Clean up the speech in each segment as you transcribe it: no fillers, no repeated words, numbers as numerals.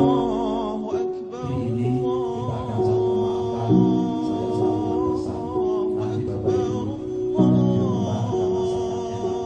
Di ini kita akan saling memaafkan. Saya selalu berpesan bagi Bapak Ibu yang di rumah ada masakan enak.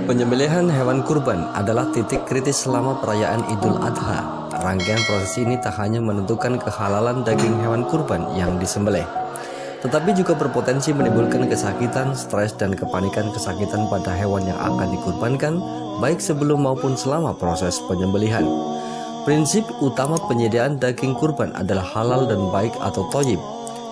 Penyembelihan hewan kurban adalah titik kritis selama perayaan Idul Adha. Rangkaian proses ini tak hanya menentukan kehalalan daging hewan kurban yang disembelih, tetapi juga berpotensi menimbulkan kesakitan, stres, dan kepanikan kesakitan pada hewan yang akan dikurbankan, baik sebelum maupun selama proses penyembelihan. Prinsip utama penyediaan daging kurban adalah halal dan baik atau thayyib.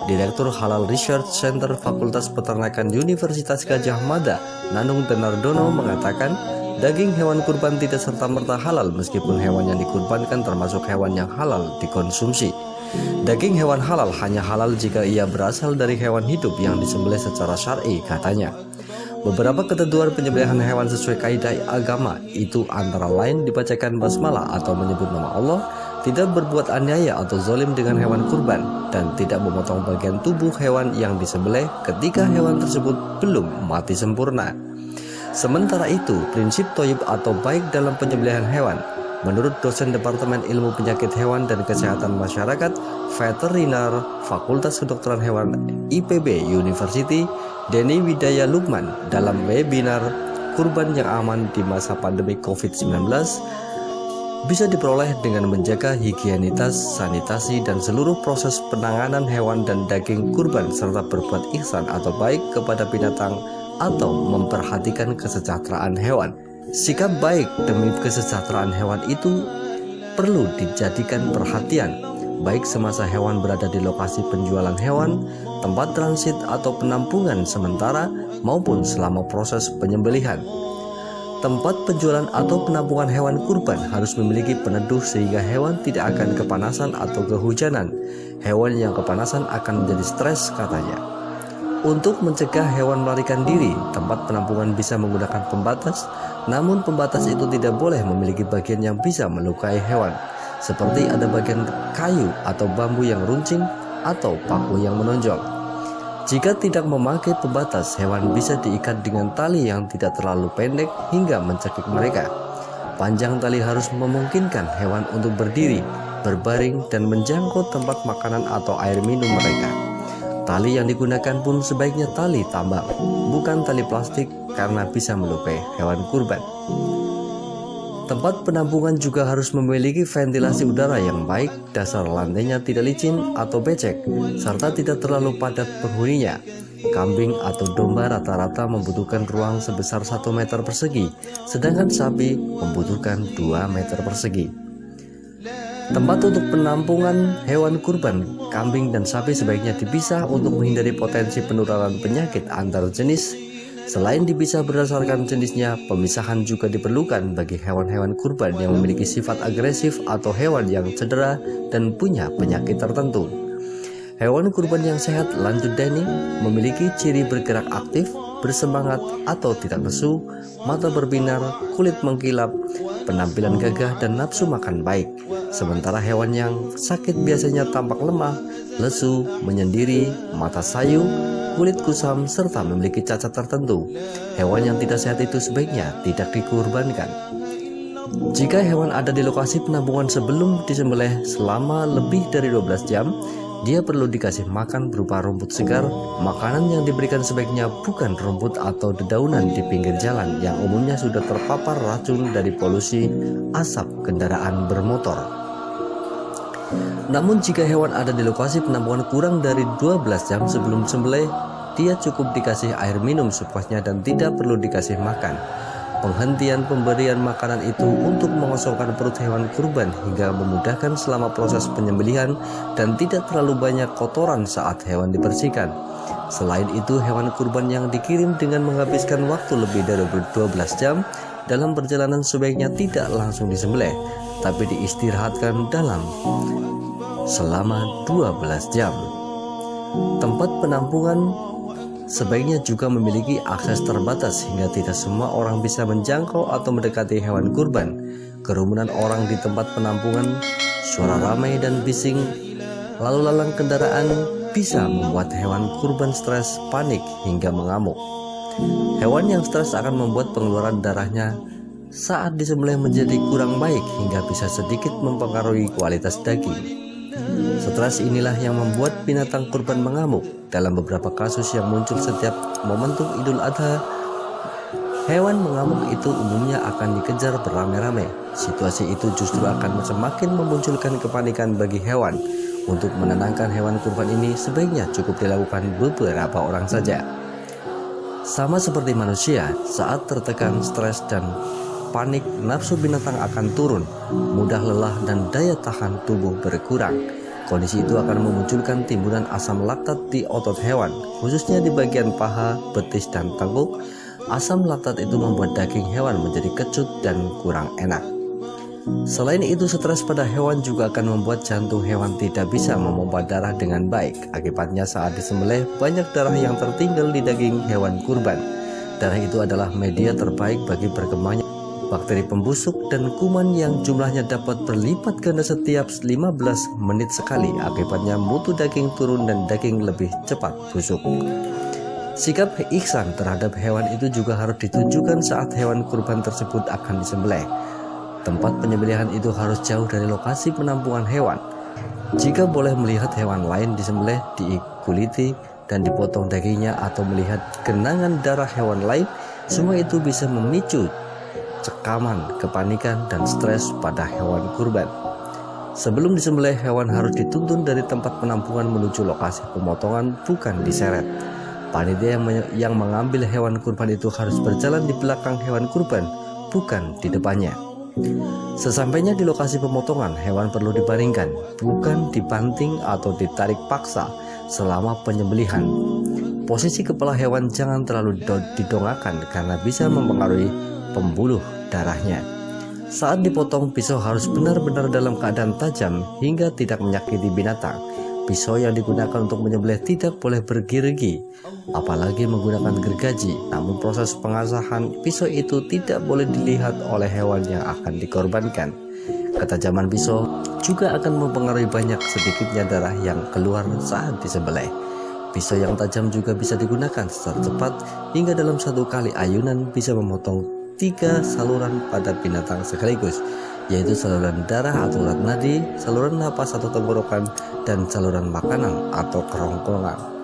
Direktur Halal Research Center Fakultas Peternakan Universitas Gadjah Mada, Nanung Denardono mengatakan, daging hewan kurban tidak serta-merta halal meskipun hewan yang dikurbankan termasuk hewan yang halal dikonsumsi. Daging hewan halal hanya halal jika ia berasal dari hewan hidup yang disembelih secara syar'i, katanya. Beberapa ketentuan penyembelihan hewan sesuai kaidah agama itu antara lain dibacakan basmalah atau menyebut nama Allah, tidak berbuat aniaya atau zalim dengan hewan kurban, dan tidak memotong bagian tubuh hewan yang disembelih ketika hewan tersebut belum mati sempurna. Sementara itu, prinsip thayyib atau baik dalam penyembelihan hewan, menurut dosen Departemen Ilmu Penyakit Hewan dan Kesehatan Masyarakat Veteriner Fakultas Kedokteran Hewan IPB University, Denny Widaya Lukman, dalam webinar Kurban yang Aman di Masa Pandemi COVID-19, bisa diperoleh dengan menjaga higienitas, sanitasi, dan seluruh proses penanganan hewan dan daging kurban, serta berbuat ihsan atau baik kepada binatang atau memperhatikan kesejahteraan hewan. Sikap baik demi kesejahteraan hewan itu perlu dijadikan perhatian, baik semasa hewan berada di lokasi penjualan hewan, tempat transit atau penampungan sementara, maupun selama proses penyembelihan. Tempat penjualan atau penampungan hewan kurban harus memiliki peneduh sehingga hewan tidak akan kepanasan atau kehujanan. Hewan yang kepanasan akan menjadi stres, katanya. Untuk mencegah hewan melarikan diri, tempat penampungan bisa menggunakan pembatas, namun pembatas itu tidak boleh memiliki bagian yang bisa melukai hewan, seperti ada bagian kayu atau bambu yang runcing atau paku yang menonjol. Jika tidak memakai pembatas, hewan bisa diikat dengan tali yang tidak terlalu pendek hingga mencekik mereka. Panjang tali harus memungkinkan hewan untuk berdiri, berbaring, dan menjangkau tempat makanan atau air minum mereka. Tali yang digunakan pun sebaiknya tali tambang, bukan tali plastik, karena bisa melukai hewan kurban. Tempat penampungan juga harus memiliki ventilasi udara yang baik, dasar lantainya tidak licin atau becek, serta tidak terlalu padat penghuninya. Kambing atau domba rata-rata membutuhkan ruang sebesar 1 meter persegi, sedangkan sapi membutuhkan 2 meter persegi. Tempat untuk penampungan hewan kurban, kambing dan sapi sebaiknya dipisah untuk menghindari potensi penularan penyakit antar jenis. Selain dipisah berdasarkan jenisnya, pemisahan juga diperlukan bagi hewan-hewan kurban yang memiliki sifat agresif atau hewan yang cedera dan punya penyakit tertentu. Hewan kurban yang sehat, lanjut Denny, memiliki ciri bergerak aktif, bersemangat atau tidak lesu, mata berbinar, kulit mengkilap, penampilan gagah, dan nafsu makan baik. Sementara hewan yang sakit biasanya tampak lemah, lesu, menyendiri, mata sayu, kulit kusam, serta memiliki cacat tertentu. Hewan yang tidak sehat itu sebaiknya tidak dikurbankan. Jika hewan ada di lokasi penampungan sebelum disembelih selama lebih dari 12 jam, dia perlu dikasih makan berupa rumput segar. Makanan yang diberikan sebaiknya bukan rumput atau dedaunan di pinggir jalan yang umumnya sudah terpapar racun dari polusi asap kendaraan bermotor. Namun jika hewan ada di lokasi penampungan kurang dari 12 jam sebelum sembelih, dia cukup dikasih air minum sepuasnya dan tidak perlu dikasih makan. Penghentian pemberian makanan itu untuk mengosongkan perut hewan kurban hingga memudahkan selama proses penyembelihan dan tidak terlalu banyak kotoran saat hewan dibersihkan. Selain itu, hewan kurban yang dikirim dengan menghabiskan waktu lebih dari 12 jam dalam perjalanan sebaiknya tidak langsung disembelih, tapi diistirahatkan selama 12 jam. Tempat penampungan sebaiknya juga memiliki akses terbatas hingga tidak semua orang bisa menjangkau atau mendekati hewan kurban. Kerumunan orang di tempat penampungan, suara ramai dan bising lalu lalang kendaraan bisa membuat hewan kurban stres, panik hingga mengamuk. Hewan yang stres akan membuat pengeluaran darahnya saat disembelih menjadi kurang baik hingga bisa sedikit mempengaruhi kualitas daging. Stres inilah yang membuat binatang kurban mengamuk. Dalam beberapa kasus yang muncul setiap momentum Idul Adha, hewan mengamuk itu umumnya akan dikejar beramai-ramai. Situasi itu justru akan semakin memunculkan kepanikan bagi hewan. Untuk menenangkan hewan kurban ini sebaiknya cukup dilakukan beberapa orang saja. Sama seperti manusia, saat tertekan, stres, dan panik, nafsu binatang akan turun, mudah lelah dan daya tahan tubuh berkurang. Kondisi itu akan memunculkan timbunan asam laktat di otot hewan, khususnya di bagian paha, betis, dan tengkuk. Asam laktat itu membuat daging hewan menjadi kecut dan kurang enak. Selain itu, stres pada hewan juga akan membuat jantung hewan tidak bisa memompa darah dengan baik. Akibatnya saat disembelih, banyak darah yang tertinggal di daging hewan kurban. Darah itu adalah media terbaik bagi berkembangnya bakteri pembusuk dan kuman yang jumlahnya dapat berlipat ganda setiap 15 menit sekali. Akibatnya mutu daging turun dan daging lebih cepat busuk. Sikap ihsan terhadap hewan itu juga harus ditunjukkan saat hewan kurban tersebut akan disembelih. Tempat penyembelihan itu harus jauh dari lokasi penampungan hewan. Jika boleh melihat hewan lain disembelih, dikuliti, dan dipotong dagingnya, atau melihat genangan darah hewan lain, semua itu bisa memicu cekaman, kepanikan, dan stres pada hewan kurban. Sebelum disembelih, hewan harus dituntun dari tempat penampungan menuju lokasi pemotongan, bukan diseret. Panitia yang mengambil hewan kurban itu harus berjalan di belakang hewan kurban, bukan di depannya. Sesampainya di lokasi pemotongan, hewan perlu dibaringkan, bukan dibanting atau ditarik paksa selama penyembelihan. Posisi kepala hewan jangan terlalu didongakkan karena bisa mempengaruhi pembuluh darahnya. Saat dipotong, pisau harus benar-benar dalam keadaan tajam hingga tidak menyakiti binatang. Pisau yang digunakan untuk menyembelih tidak boleh bergerigi, apalagi menggunakan gergaji. Namun proses pengasahan pisau itu tidak boleh dilihat oleh hewan yang akan dikorbankan. Ketajaman pisau juga akan mempengaruhi banyak sedikitnya darah yang keluar saat disembelih. Pisau yang tajam juga bisa digunakan secara cepat hingga dalam satu kali ayunan bisa memotong 3 saluran pada binatang sekaligus, yaitu saluran darah atau urat nadi, saluran napas atau tenggorokan, dan saluran makanan atau kerongkongan.